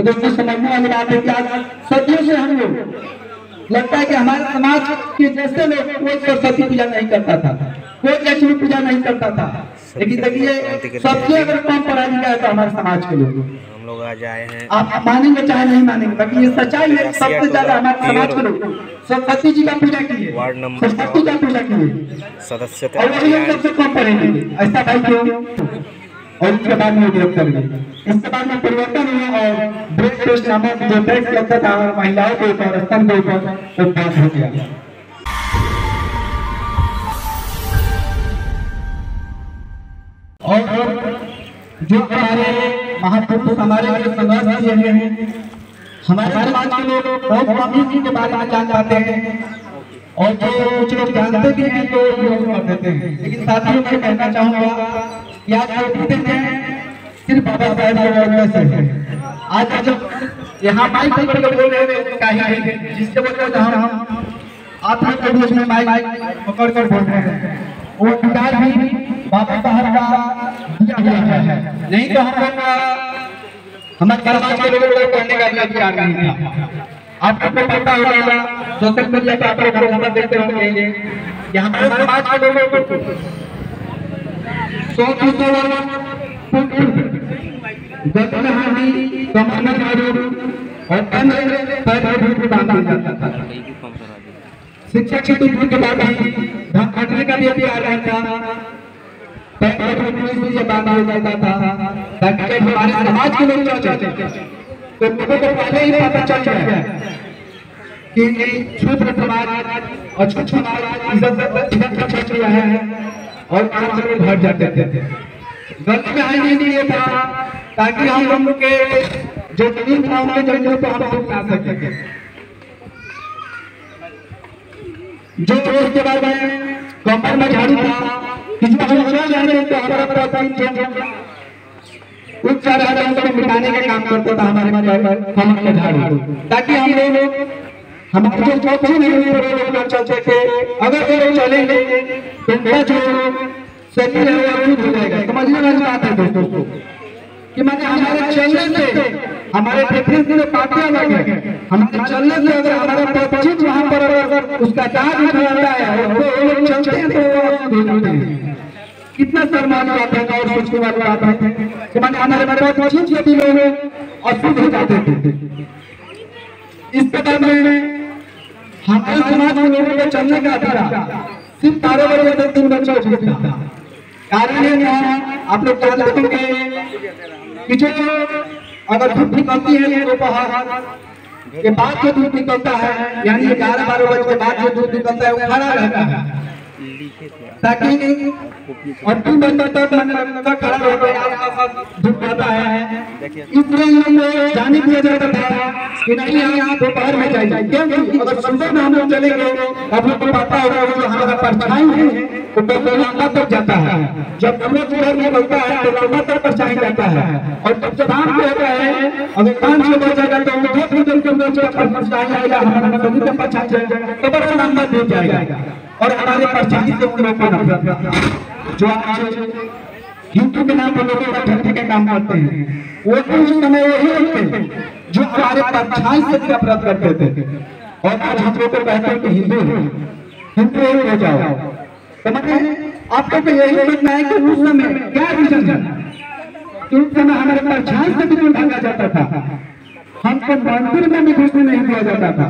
तो दोस्तों समझने वाली बात है कि आज सदियों से हम लोग लगता है कि हमारे समाज के जैसे लोग कोई सरस्वती पूजा नहीं करता था, कोई लक्ष्मी पूजा नहीं करता था, लेकिन देखिए सबसे अगर कम पढ़ा लिखा है तो हमारे समाज के लोग। हम लोग आज आए हैं, आप मानेंगे चाहे नहीं मानेंगे, बाकी ये सच्चाई है। सबसे ज्यादा हमारे समाज के लोग सरस्वती जी का पूजा किए, वार्ड नंबर सरस्वती का पूजा किए, सदस्यता और वही लोग सबसे कम पढ़ेंगे। ऐसा भाई क्यों? और इसके बाद में गिरफ्तार हुए। इसके बाद में परिवर्तन हुआ और ब्रेक टेस्ट नामक जो टैक्स लगता था महिलाओं के ऊपर, स्तन के ऊपर, वो बंद हो गया। और जो हमारे महापुरुष हमारे लिए संघर्ष किए हैं, हमारे समाज के लोग बहुत कम ही के बारे में जान पाते हैं, और जो कुछ लोग जानते भी हैं तो लोग कर देते हैं। लेकिन साथियों मैं कहना चाहूँगा कि आज जो दिन है सिर्फ बाबा साहेब की वजह से है। आज जब यहाँ माइक पकड़ के बोल रहे हैं कहीं जिसके वजह से हम आप लोग में माइक पकड़ कर बोल रहे हैं, वो अधिकार भी बाबा साहब का दिया गया है। नहीं तो हम लोग हमारे समाज के लोगों को करने का अधिकार नहीं था। आपको पता होगा सोशल मीडिया पे आप लोग खबर देखते होंगे कि हमारे समाज के लोगों को 100 हानि कमाना झाड़ू और बांध जाता था। शिक्षा की दूरी के बाद धन खटने का भी अधिकार रहता, बांध हो जाता था, ताकि जब हमारे समाज के लोग चाहते तो लोगों को पहले ही पता चल जाए कि छूत्र समाज और छूत समाज इज्जत छट गया है और काम से लोग हट जाते थे। गलती में आने लिए था ताकि हम लोग के जो जमीन था उनके जमीनों को हम लोग ला सके। जो उसके बाद में कमर में झाड़ू था, किसी को चल जाने तो हमारा कुछ सारे को मिटाने का काम करता था हमारे कमर में झाड़ू, ताकि हम लोग हमारे जो चौथे नहीं चलते थे, अगर वो लोग चलेंगे तो उनका जो शरीर है वो अटूट हो जाएगा। समझने वाली बात है दोस्तों कि मैंने हमारे चलने से हमारे डिफरेंस में पार्टियां अलग है, हमारे चलने से अगर हमारा पच्चीस वहां पर अगर उसका चार्ज उठाता है और वो लोग चलते हैं तो वो अशुद्ध होते हैं। कितना शर्माने बात है और सोचने वाली बात है कि मैंने हमारे पच्चीस यदि लोग अशुद्ध हो जाते थे। इस प्रकार में हमारे समाज में लोगों को चलने का अधिकार सिर्फ 12 बजे तक 3 बच्चों को था। कारण ये आप लोग जानते होंगे कि जो अगर धूप निकलती है दोपहर के बाद जो दूध निकलता है, यानी 11-12 बजे के बाद जो दूध निकलता है वो खड़ा रहता है, ताकि और 3 बजे तक खड़ा होकर धूप आता है। इसलिए जाने दिया जाता था कि नहीं यहाँ दोपहर में जाइए, क्योंकि अगर सुबह में हम लोग चलेंगे आप लोग को पता होगा जो हमारा परछाई है वो तो लंबा तक जाता है। जब सूरज उधर निकलता है तो लंबा तक परछाई जाता है, और जब शाम को होता है अगर 5-6 बज जाएगा तो परछाई आएगा, हमारा नदी का परछाई जाएगा तो बड़ा लंबा दूर जाएगा और हमारे परछाई से उन लोगों को नफरत जो आज हिंदू के नाम पर लोगों का ठंडे का काम करते हैं, वो उस समय वही होते जो हमारे परछाई से नफरत करते थे। और आज हम लोग को कहते हैं कि हिंदू हो जाओ, तो मतलब आपको तो यही सोचना है कि उस समय क्या रीजन था कि उस समय हमारे परछाई से भी नहीं भागा जाता था, हमको मंदिर में भी घुसने नहीं दिया जाता था।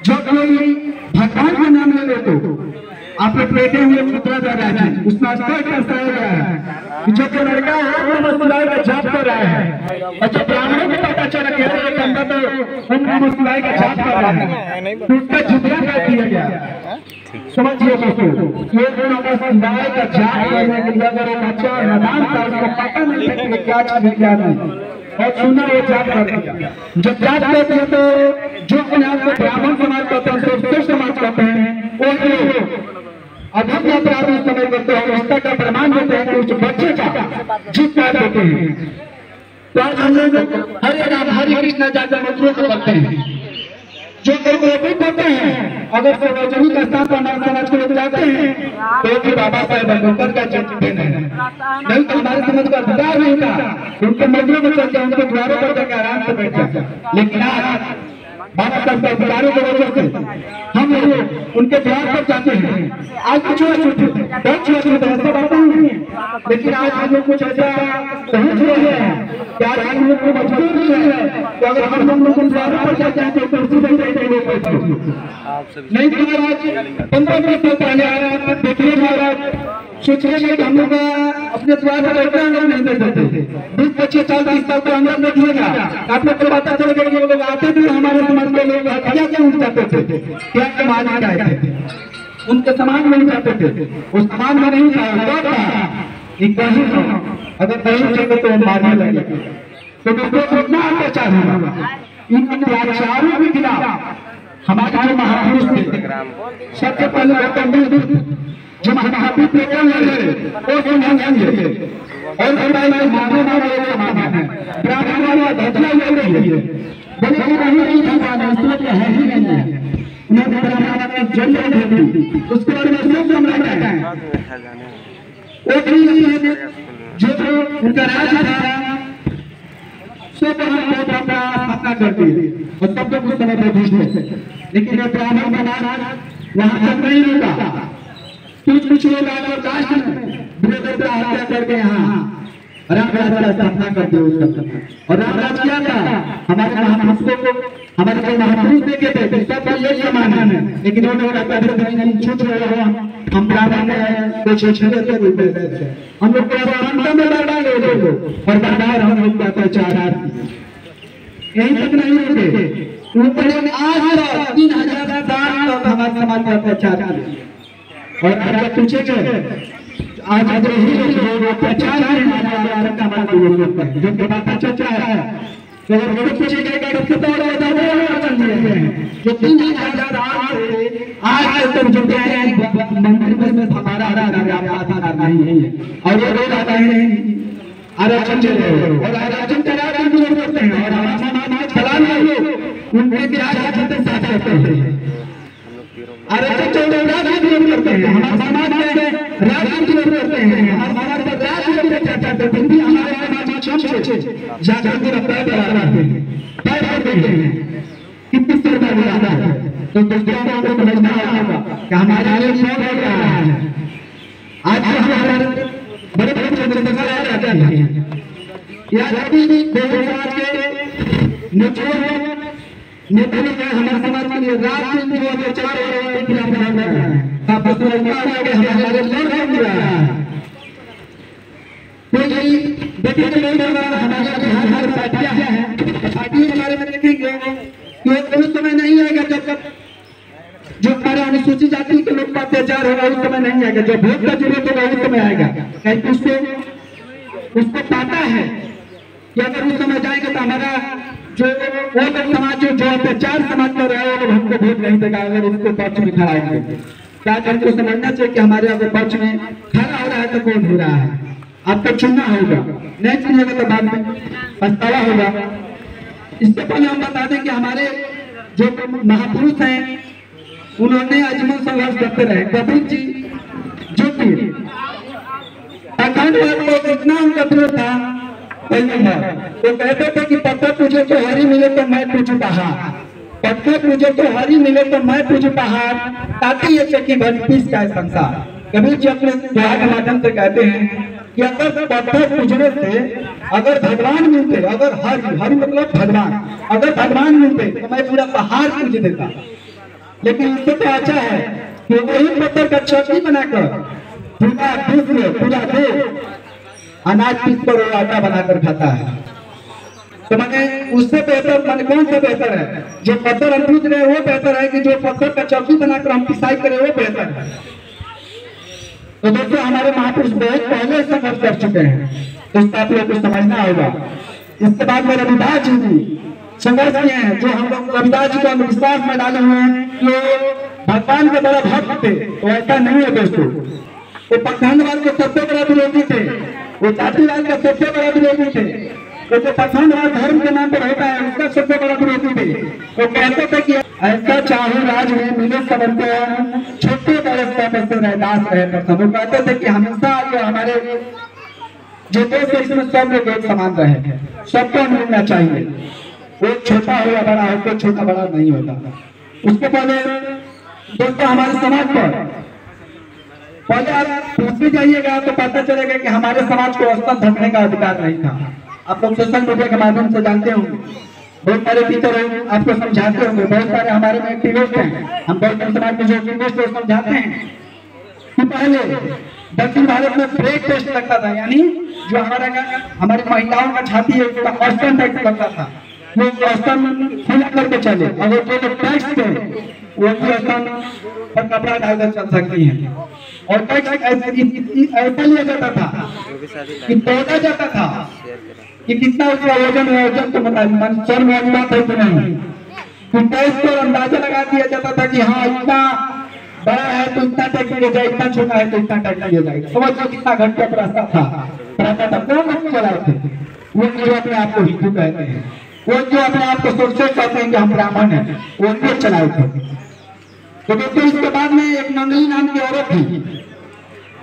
जो कोई भगवान का नाम ले लेते आप लोग बैठे हुए मुद्रा दे रहे हैं, उसमें स्पष्ट दर्शाया गया है कि जो लड़का है वो मुस्कुराए का जाप कर रहा है, और जो ब्राह्मणों को पता चला कि ये बंदा तो उन मुस्कुराए का जाप कर रहा है तो उसका जितना कर दिया गया। समझिए दोस्तों, ये मुस्कुराए का जाप करने के लिए अगर बच्चा नादान था उसको पता नहीं था कि क्या चीज क्या नहीं, और सुना वो जाप कर दिया। जब जाप करते हैं तो जो अपने आप को ब्राह्मण समाज कहते हैं, श्रेष्ठ समाज कहते हैं, वो अधर्म अपराध समय करते हैं, उसका का प्रमाण देते हैं कि उस बच्चे का जीत कर देते हैं। तो आज हम लोग हरे राम हरे कृष्ण जाकर मंत्रों को करते हैं, जो कोऑपरेट होते हैं, अगर सार्वजनिक स्थान पर नाम समाज को लोग जाते हैं तो भी बाबा साहेब अम्बेडकर का जन्मदिन है। नहीं तो हमारे समाज का अधिकार नहीं था उनके मंदिरों में चलते उनके द्वारों पर जाकर आराम से बैठ जाते, लेकिन आज बाबा साहब के अधिकारों की वजह से हम लोग उनके द्वार पर जाते हैं। आज कुछ ऐसा बात नहीं है, लेकिन आज हम लोग कुछ ऐसा पहुंच रहे हैं कि आज हम लोग को मजबूर है कि अगर हम लोग उनके द्वारों पर जाते हैं तो कुर्सी पर बैठे नहीं। तो आज 15 साल पहले आया देखिए महाराज सोचिए कि हम लोग अपने द्वार पर बैठना नहीं दे सकते थे। 20-25 साल 30 साल के अंदर देखिएगा आप लोग को पता चलेगा कि लोग आते थे हमारे समाज के लोग हत्या क्यों जाते थे, क्या समाज में आए थे, उनके समाज में नहीं जाते थे, उस समाज में नहीं था अगर कहीं चले तो मारने लगे तो कितना अत्याचार होगा। इन अत्याचारों के खिलाफ हमारे जो महापुरुष थे, सबसे पहले गौतम बुद्ध जो महावीर प्रेरणा लगे वो समझेंगे और माने ब्राह्मण वाला धर्म ले रही है बोले कि नहीं भगवान ईश्वर का है ही नहीं है, उन्होंने ब्राह्मण का जन्म दे दी उसके बारे में सब समझाते हैं। वो भी जो उनका राज था सब अपना स्थापना कर दी और सब लोग उस समय पर पूछते, लेकिन ब्राह्मण का राज वहां तक नहीं रुका। कुछ लोग आकर कास्ट में हत्या करके यहाँ राम राज का स्थापना कर दी और राम राज क्या था, हमारे महापुरुषों को हमारे जो महापुरुष देखे थे सब यही समान है, लेकिन उन्होंने छूट रहे हो हम ब्राह्मण कुछ हम लोग समानता में लड़ा ले लो और बार हम लोग अत्याचार यही तक नहीं रुके। आज 3000 साल हमारे समाज पर अत्याचार और अगर पूछे आज लोग अत्याचार जो बात अच्छा है तो जो 3000 आज तक जो मंदिर में हमारा नहीं है और ये लोग आता है आरक्षण चले और आरक्षण चला करते हैं और हमारा समाज चलाने उनके साथ रहते हैं आरक्षण चलते करते हैं हमारे समाज में राजनीति करते हैं हमारे समाज में राजनीति चर्चा करते हैं हमारे समाज में जाकर गिरफ्तार करते हैं कितनी सरकार ज्यादा है तो दूसरों को हमको समझना होगा कि हमारे लिए कौन है क्या है। आज हमारे बड़े बड़े चंद्रशेखर आ जाते हैं या समाज के नेता ने हमारे समाज के लिए राजनीति जो अत्याचार हो रहे हैं देखिए हमारे पार्टियां हैं पार्टी हमारे में देखेंगे कि उस समय नहीं आएगा जब जो हमारे अनुसूचित जाति के लोग का अत्याचार होगा उस समय नहीं आएगा, जब वोट का जरूरत होगा उस समय आएगा। उसको पता है कि अगर उस समय जाएगा तो हमारा जो वो लोग समाज जो अत्याचार समाज कर रहा है वो हमको वोट नहीं देगा अगर उसको पक्ष में खड़ा होंगे। क्या हमको समझना चाहिए कि हमारे अगर पक्ष में खड़ा हो रहा है तो कौन हो रहा है, आपको चुनना होगा, नहीं चुनेगा तो बाद में पछतावा होगा। इससे पहले हम बता दें कि हमारे जो महापुरुष हैं उन्होंने आजीवन संघर्ष करते रहे। कबीर जी जो कि अखंडवाद को इतना उनका विरोध था तो कहते थे कि पत्थर पूछे तो हरी मिले तो मैं पूछू पहाड़, पत्थर पूछे तो हरी मिले तो मैं पूछू पहाड़, ताकि ये चक्की भरी पीस का संसार। कबीर जी अपने दोहा के माध्यम से कहते हैं कि अगर पत्थर पूछने से अगर भगवान मिलते, अगर हरि मतलब भगवान, अगर भगवान मिलते तो मैं पूरा पहाड़ पूछ देता, लेकिन इससे तो अच्छा है कि वही पत्थर का चटनी बनाकर पूरा विश्व पूरा देश अनाज पीस कर आटा बनाकर खाता है। तो मैंने उससे बेहतर मैंने कौन सा बेहतर है, जो पत्थर हम पूछ रहे वो बेहतर है कि जो पत्थर का चटनी बनाकर हम पिसाई करें वो बेहतर है। तो दोस्तों हमारे महापुरुष बहुत पहले संघर्ष कर चुके हैं, तो इसका आप लोग को समझना होगा। इसके बाद में रविदास जी भी संघर्ष किए हैं, जो हम लोग रविदास जी को अंधविश्वास में डाले हुए हैं कि भगवान के बड़ा भक्त थे, तो ऐसा नहीं है दोस्तों। वो पखंडवाद के सबसे बड़ा विरोधी थे, वो जातिवाद का सबसे बड़ा विरोधी थे, वो जो पखंडवाद धर्म के नाम पर होता है उसका सबसे बड़ा विरोधी थे। वो कहते थे कि ऐसा चाहूं राज में मिले सबको, छोटे बड़े सब से रहदास रहे प्रथम। वो कहते थे कि हमेशा जो हमारे जो देश है इसमें सब लोग एक समान रहे, सबको मिलना चाहिए। वो छोटा हो या बड़ा हो, कोई छोटा बड़ा नहीं होता। उसके पहले दोस्तों हमारे समाज पर पहले आप पूछने जाइएगा तो पता चलेगा कि हमारे समाज को औसतन ढकने का अधिकार नहीं था। आप लोग सोशल मीडिया के माध्यम से जानते होंगे, बहुत सारे टीचर आपको समझाते होंगे, बहुत सारे हमारे में एक्टिविस्ट हैं, हम बहुत समाज में जो एक्टिविस्ट है समझाते हैं कि पहले दक्षिण भारत में ब्रेक टेस्ट लगता था, यानी जो हमारी महिलाओं का छाती है उसका औसतन टेस्ट लगता था। वो औसतन खुला करके चले, अगर जो लोग टैक्स थे वो भी औसतन पर कपड़ा डालकर चल सकती है। और टैक्स ऐसा लिया जाता था कि तोड़ा जाता था कि कितना उसका वजन है, वजन तो मतलब सर में बात है कि नहीं, तो टैक्स को अंदाजा लगा दिया जाता था कि हाँ इतना बड़ा है तो इतना टैक्स दिया जाए, इतना छोटा है तो इतना टैक्स दिया जाएगा। समझ लो कितना घंटे का रास्ता था। कौन लोग चलाए थे? वो जो अपने आप को हिंदू कहते हैं, वो जो अपने आप को सोच कहते हैं कि हम ब्राह्मण हैं, वो लोग चलाए थे। तो दोस्तों इसके बाद में एक नंगली नाम की औरत थी,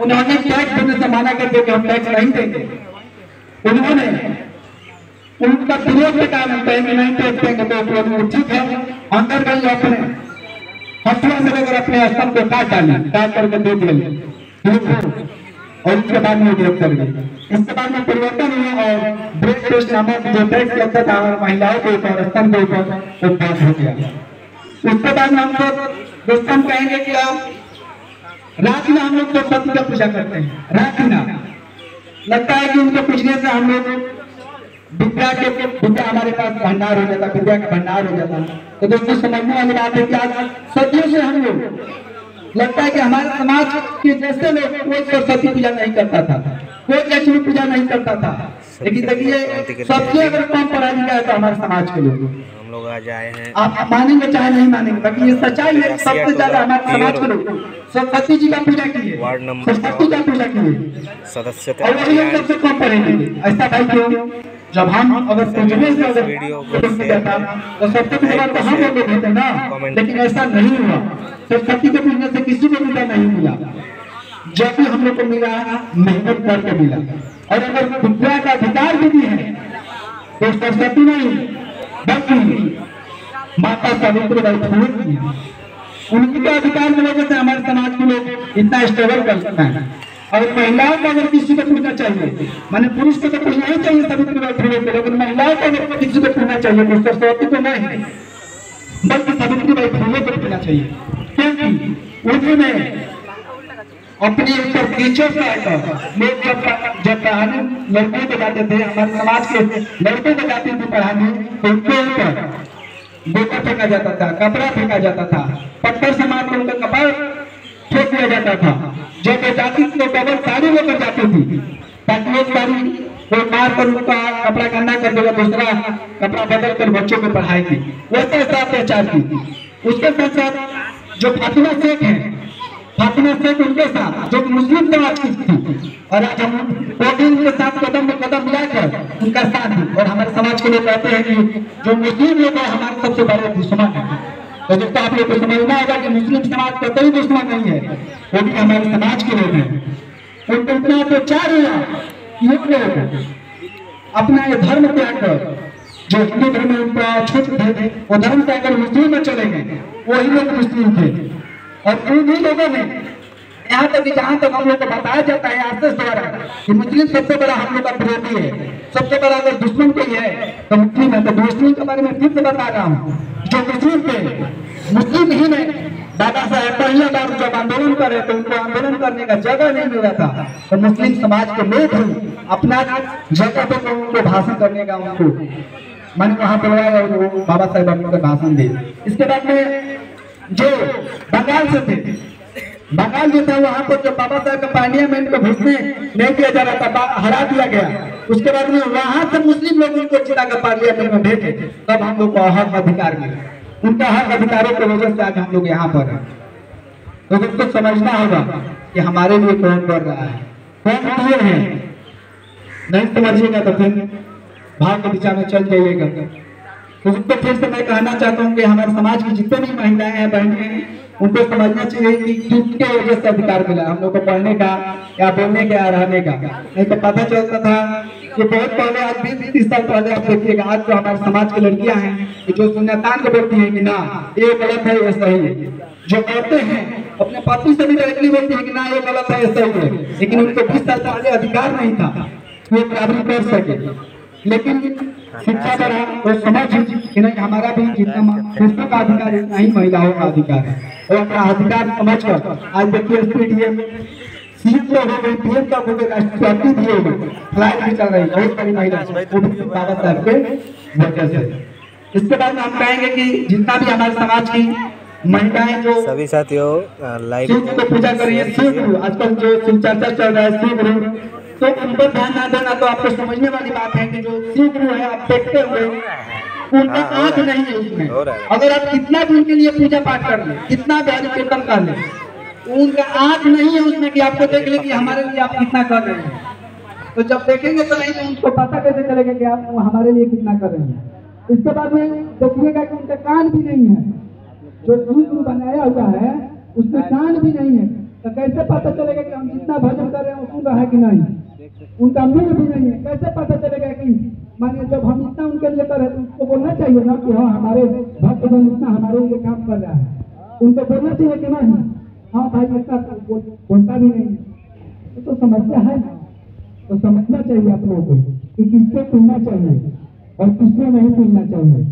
उन्होंने टैक्स देने से मना कर दिया कि हम टैक्स नहीं देंगे। उन्होंने उनका विरोध के कारण नहीं टैक्स देंगे तो ठीक है, अंदर गई अपने हथुआ से लेकर अपने स्तंभ को काट डाली, काट करके दे दिया और उसके बाद में गिरफ्त कर गई। इसके बाद में परिवर्तन हुआ और ब्रेक टेस्ट नामक जो टैक्स लगता था महिलाओं के ऊपर, स्तंभ के ऊपर, वो पास हो गया। उसके बाद में हम लोग दोस्तों कहेंगे कि आप रात में हम लोग तो सती का पूजा करते हैं। रात में लगता है कि उनको पूछने से हम लोग विद्या हमारे पास भंडार हो जाता, विद्या का भंडार हो जाता। तो दोस्तों समझने वाली बात है कि आज सदियों से हम लोग लगता है कि हमारे समाज के जैसे लोग कोई सरस्वती पूजा नहीं करता था, कोई लक्ष्मी पूजा नहीं करता था, लेकिन देखिए सबसे अगर कम पढ़ा लिखा है तो हमारे समाज के लोग। हम लोग आज आए हैं, आप मानेंगे चाहे नहीं मानेंगे, बाकी ये सच्चाई है। सबसे ज्यादा हमारे समाज के लोग सरस्वती जी का पूजा किए, वार्ड नंबर सरस्वती का पूजा किए, सदस्यता और वही लोग सबसे कम पढ़ेंगे। ऐसा भाई क्यों? जब हम अगर सोचने से अगर तो सबसे पहले तो हम लोग होते ना, लेकिन ऐसा नहीं हुआ। सरस्वती के पूजने से किसी को विद्या नहीं मिला, जब भी हम लोग को मिला मेहनत करके मिला। और अगर विद्या का अधिकार भी है तो सरस्वती नहीं बल्कि माता सावित्रीबाई फुले की है। उनके अधिकार की वजह से हमारे समाज के लोग इतना स्ट्रगल कर सकते हैं। और महिलाओं को अगर किसी को पूछना चाहिए, माने पुरुष को तो पूछना ही चाहिए सावित्रीबाई फुले को, लेकिन महिलाओं को अगर किसी को पूछना चाहिए तो सरस्वती को नहीं बल्कि सावित्रीबाई फुले को पूछना चाहिए, क्योंकि उन्होंने अपने ऊपर टीचर से आकर लोग जब पढ़ाने लड़कों को जाते थे, हमारे समाज के लड़कों को जाते थे पढ़ाने, तो उनके ऊपर बोका फेंका जाता था, कपड़ा फेंका जाता था, पत्थर से मार कर उनका कपाल फेंक दिया जाता था। जब वो जाती थी तो डबल साड़ी लेकर जाती थी ताकि एक साड़ी वो मार कर उनका कपड़ा गंदा कर देगा, दूसरा कपड़ा बदल कर बच्चों को पढ़ाएगी। वैसे ऐसा अत्याचार की। उसके साथ साथ जो फातिमा शेख है, फातिमा शेख उनके साथ जो मुस्लिम समाज की थी, और आज हम उनके साथ कदम में कदम मिलाकर उनका साथ दी। और हमारे समाज के लोग कहते हैं कि जो मुस्लिम लोग हैं हमारे सबसे बड़े दुश्मन है। तो दोस्तों आप लोग को समझना होगा कि मुस्लिम समाज का कोई दुश्मन नहीं है, वो भी हमारे समाज के लोग हैं। उनको इतना अत्याचार हुआ कि वो लोग अपना ये धर्म त्याग कर, जो हिंदू धर्म में उनका छूट थे, वो धर्म त्याग कर मुस्लिम में चले गए। वही लोग मुस्लिम थे और उन्हीं लोगों ने यहाँ तक जहाँ तक हम लोग को बताया जाता है आरएसएस द्वारा कि मुस्लिम सबसे बड़ा हम लोग का विरोधी है, सबसे बड़ा अगर दुश्मन कोई है तो मुस्लिम है। तो मुस्लिम के बारे में फिर से बता रहा हूँ, जो मुस्लिम थे, मुस्लिम ही नहीं, दादा साहब पहले बार जब आंदोलन करे तो उनको आंदोलन करने का जगह नहीं मिल रहा था, तो मुस्लिम समाज के लोग ही अपना जगह पे उनको भाषण करने का उनको मैंने वहां बुलवाया और वो बाबा साहेब अम्बेडकर भाषण दे। इसके बाद में जो बंगाल से थे, बंगाल जो था वहां पर जब बाबा साहेब का पार्लियामेंट को घुसने नहीं दिया जा रहा था, हरा दिया गया, उसके बाद में वहां से मुस्लिम लोग उनको चिरा कर पार्लियामेंट में भेजे, तब हम लोग को हक अधिकार मिले। उनका हक अधिकारों की वजह से आज हम लोग यहाँ पर हैं। तो दोस्तों समझना होगा कि हमारे लिए कौन कर रहा है, कौन किए हैं। नहीं समझिएगा तो फिर भाग के दिशा में चल जाइएगा। तो उसको फिर से मैं कहना चाहता हूँ कि हमारे समाज की जितने भी महिलाएं हैं, बहनें हैं, उनको समझना चाहिए कि किसके वजह से अधिकार मिला हम लोग को पढ़ने का या बोलने का या रहने का। नहीं तो पता चलता था कि बहुत पहले, आज 20-30 साल पहले आप देखिएगा, आज जो हमारे समाज की लड़कियां हैं जो सुन्नतान को बोलती हैं कि ना ये गलत है ये सही है, जो औरतें हैं अपने पति से भी डायरेक्टली बोलती हैं कि ना ये गलत है ये सही है, लेकिन उनको 20 साल पहले अधिकार नहीं था वो बराबरी कर सके। लेकिन शिक्षा बढ़ा और समझ कि नहीं हमारा भी जितना पुरुषों का अधिकार उतना ही महिलाओं का अधिकार है, और अपना अधिकार समझकर आज देखिए स्टेडियम सीट जो हो गई, पीएम का हो गया, राष्ट्रपति भी हो गई, फ्लाइट भी चल रही है, बहुत सारी महिला बाबा साहब के वजह से। इसके बाद में हम कहेंगे कि जितना भी हमारे समाज की महिलाएं जो सभी साथियों लाइव शिव को पूजा करिए, शिव गुरु आजकल जो शिव चर्चा चल रहा है, शिव गुरु, तो उन पर ध्यान ना देना तो आपको समझने वाली बात है कि जो शिव गुरु है आप देखते हुए उनका आंख नहीं है उसमें। अगर आप कितना भी उनके लिए पूजा पाठ कर ले, कितना भी हरि कीर्तन कर ले, उनका आंख नहीं है उसमें कि आपको देख ले कि हमारे लिए आप कितना कर रहे हैं। तो जब देखेंगे तो नहीं तो उनको पता कैसे चलेगा कि आप हमारे लिए कितना कर रहे हैं। इसके बाद में देखिएगा कि उनका कान भी नहीं है, जो शिव गुरु बनाया हुआ है उसमें कान भी नहीं है, तो कैसे पता चलेगा कि हम जितना भजन कर रहे हैं वो सुन रहा है कि नहीं। उनका मुंह भी नहीं है, कैसे पता चलेगा कि माने जब हम इतना उनके लिए कर रहे हैं तो उसको बोलना चाहिए ना कि हाँ हमारे भक्तगण इतना हमारे लिए काम कर रहा है, उनको बोलना चाहिए कि नहीं हाँ भाई इतना बोलता भी नहीं। तो समस्या है, तो समझना चाहिए आप लोगों को कि किससे सुनना चाहिए और किससे नहीं सुनना चाहिए।